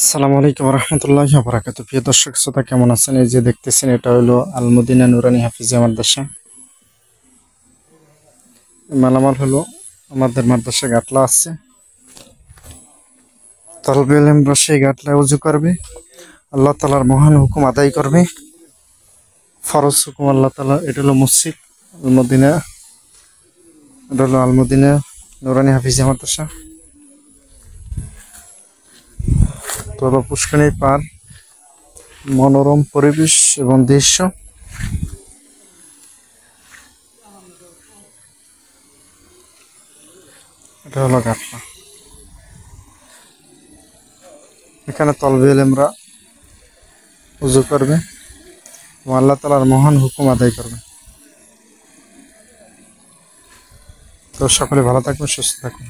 আসসালামু আলাইকুম রহমতুল্লাহি ওয়া বারাকাতুহু। প্রিয় দর্শক শ্রোতা কেমন আছেন? এই যে দেখতেছেন এটা হলো আল মদিনা নুরানী হাফিজিয়া মাদ্রাসা। মালামাল হলো আমাদের মাদ্রাসা গাটলা আছে, তলবে ইলমরা সেই গাটলায় উজু করবে, আল্লাহ তাআলার মহান হুকুম আদায় করবে, ফরজ হুকুম আল্লাহ তাআলা। এটা হলো মসজিদ আল মদিনা, এটা হলো আল মদিনা নুরানী হাফিজিয়া মাদ্রাসা। তো হলো পুষ্করিণী পার, মনোরম পরিবেশ এবং দৃশ্য। এটা হলো গাটলা। এখানে তলবে ইলমরা উজু করবে এবং আল্লাহ তাআলার মহান হুকুম আদায় করবে। তো সকলে ভালো থাকবেন, সুস্থ থাকুন।